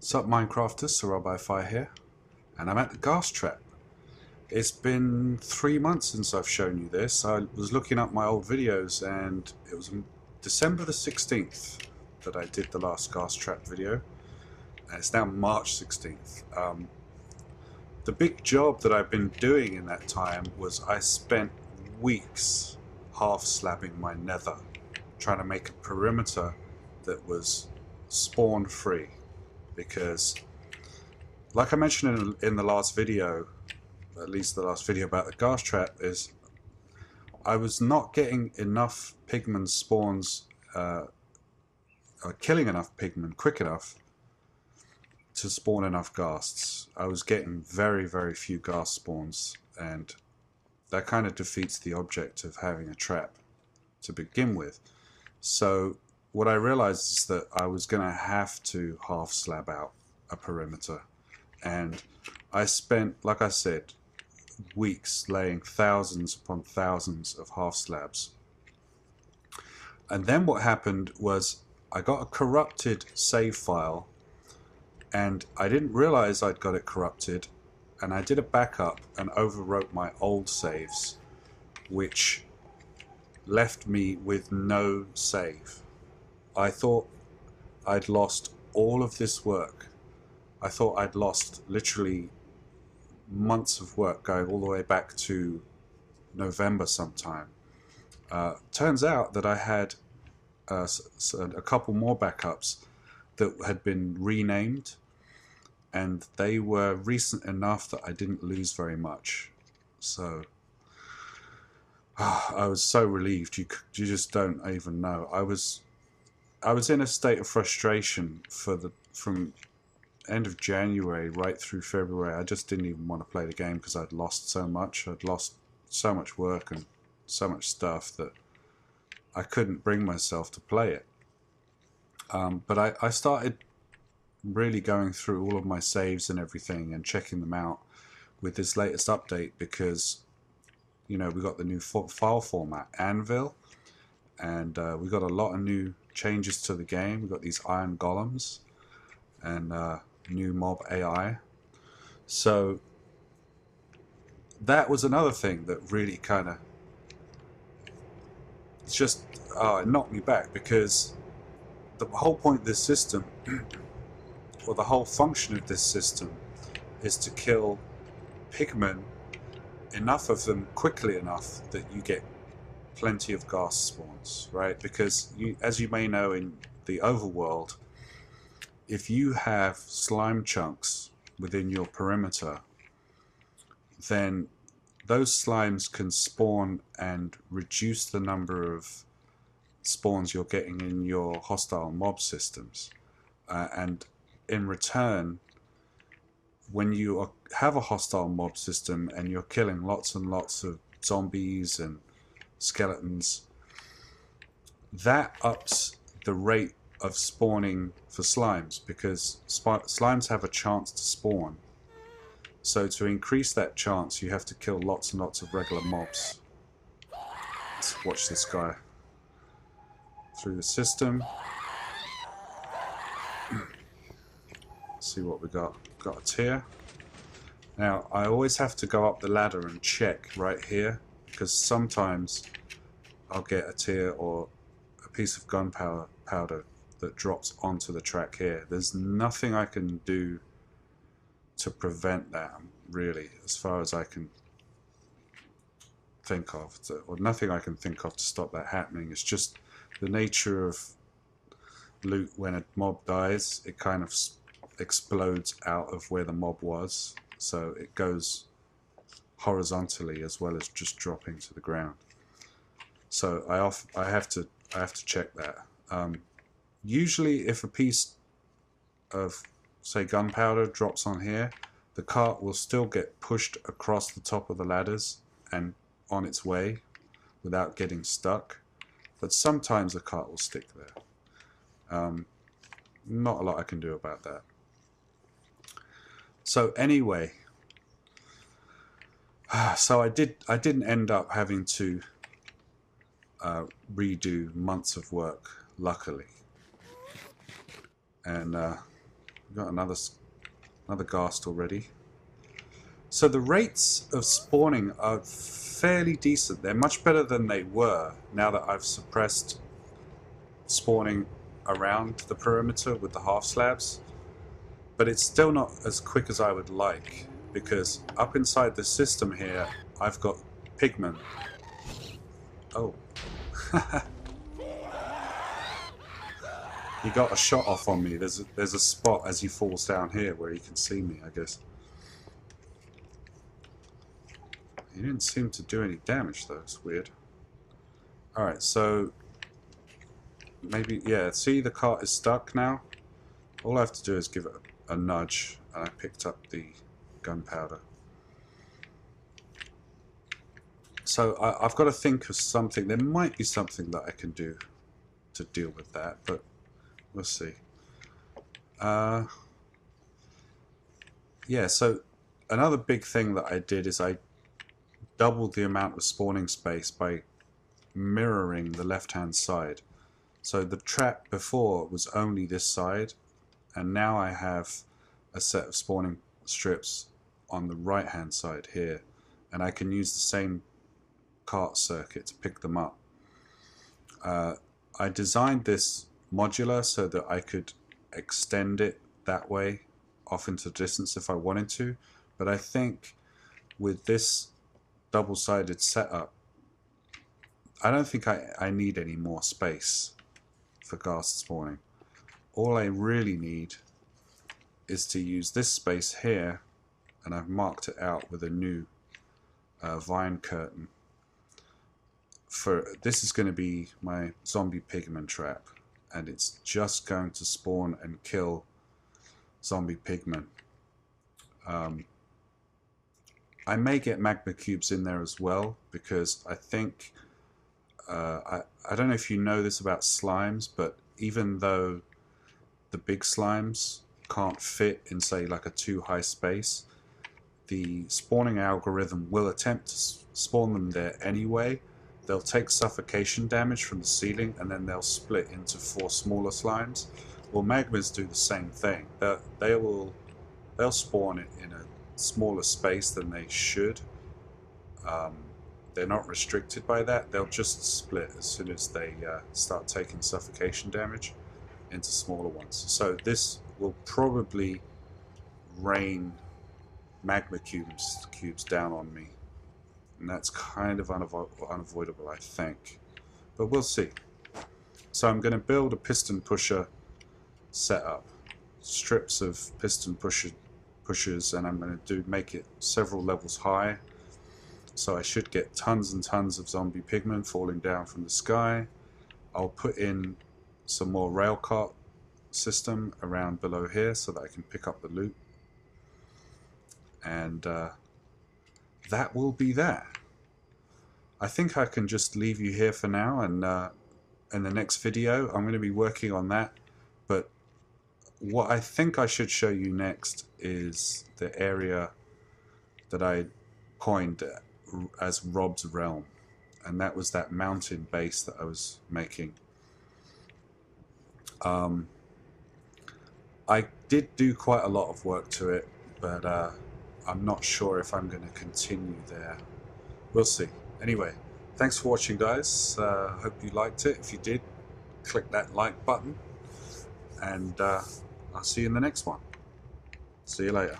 Sup Minecrafters, SirRobHiFi here, and I'm at the Ghast trap. It's been 3 months since I've shown you this. I was looking up my old videos and it was December the 16th that I did the last Ghast trap video, and it's now March 16th. The big job that I've been doing in that time was I spent weeks half-slabbing my nether, trying to make a perimeter that was spawn free. Because, like I mentioned in the last video, at least the last video about the Ghast trap, is I was not getting enough pigman spawns, killing enough pigmen quick enough to spawn enough ghasts. I was getting very, very few ghast spawns, and that kind of defeats the object of having a trap to begin with. So what I realized is that I was going to have to half slab out a perimeter, and I spent, like I said, weeks laying thousands upon thousands of half slabs. And then what happened was I got a corrupted save file, and I didn't realize I'd got it corrupted, and I did a backup and overwrote my old saves, which left me with no save. I thought I'd lost all of this work. I thought I'd lost literally months of work going all the way back to November sometime. Turns out that I had a couple more backups that had been renamed, and they were recent enough that I didn't lose very much. So I was so relieved. You just don't even know. I was in a state of frustration from end of January right through February. I just didn't even want to play the game because I'd lost so much. I'd lost so much work and so much stuff that I couldn't bring myself to play it. But I started really going through all of my saves and everything and checking them out with this latest update, because we got the new file format Anvil, and we got a lot of new changes to the game. We got these iron golems and new mob AI. So that was another thing that really kind of just it knocked me back, because the whole point of this system or the whole function of this system is to kill pigmen, enough of them quickly enough that you get plenty of ghast spawns, right? Because as you may know, in the overworld, if you have slime chunks within your perimeter, then those slimes can spawn and reduce the number of spawns you're getting in your hostile mob systems. And in return, when you have a hostile mob system and you're killing lots and lots of zombies and skeletons, that ups the rate of spawning for slimes, because slimes have a chance to spawn. So to increase that chance, you have to kill lots and lots of regular mobs. Let's watch this guy through the system. See what we got. Got a tier. Now I always have to go up the ladder and check right here, because sometimes I'll get a tier or a piece of gunpowder that drops onto the track here. There's nothing I can do to prevent that, really, as far as I can think of, or nothing I can think of to stop that happening. It's just the nature of loot. When a mob dies, it kind of explodes out of where the mob was, so it goes horizontally as well as just dropping to the ground. So I have to check that. Usually if a piece of, say, gunpowder drops on here, the cart will still get pushed across the top of the ladders and on its way without getting stuck, but sometimes the cart will stick there. Not a lot I can do about that. So anyway, so I didn't end up having to redo months of work, luckily. And We've got another ghast already. So the rates of spawning are fairly decent. They're much better than they were now that I've suppressed spawning around the perimeter with the half slabs. But it's still not as quick as I would like, because up inside the system here I've got pigmen. Oh. He got a shot off on me. There's a spot as he falls down here where he can see me, I guess. He didn't seem to do any damage though. It's weird. Alright, so maybe, yeah, see the cart is stuck now? All I have to do is give it a nudge, and I picked up the gunpowder. So I've got to think of something. There might be something that I can do to deal with that, but we'll see. Yeah, so another big thing that I did is I doubled the amount of spawning space by mirroring the left-hand side. So the trap before was only this side, and now I have a set of spawning strips on the right-hand side here, and I can use the same cart circuit to pick them up. I designed this modular so that I could extend it that way off into the distance if I wanted to, but I think with this double-sided setup I don't think I need any more space for ghast spawning. All I really need is to use this space here, and I've marked it out with a new vine curtain. This is going to be my zombie pigman trap, and it's just going to spawn and kill zombie pigmen. I may get magma cubes in there as well, because I think I don't know if you know this about slimes, but even though the big slimes can't fit in, say, like a too high space, the spawning algorithm will attempt to spawn them there anyway. They'll take suffocation damage from the ceiling, and then they'll split into 4 smaller slimes. Well, magmas do the same thing. They'll spawn it in a smaller space than they should. They're not restricted by that. They'll just split as soon as they start taking suffocation damage into smaller ones. So this will probably rain magma cubes down on me, and that's kind of unavoidable, I think, but we'll see. So I'm going to build a piston pusher setup, strips of piston pushers, and I'm going to make it several levels high. So I should get tons and tons of zombie pigmen falling down from the sky. I'll put in some more railcart system around below here so that I can pick up the loot. And that will be that. I think I can just leave you here for now, and in the next video I'm going to be working on that. But what I think I should show you next is the area that I coined as Rob's Realm, and that was that mountain base that I was making. I did do quite a lot of work to it, but I'm not sure if I'm going to continue there. We'll see. Anyway, thanks for watching, guys. Hope you liked it. If you did, click that like button, and I'll see you in the next one. See you later.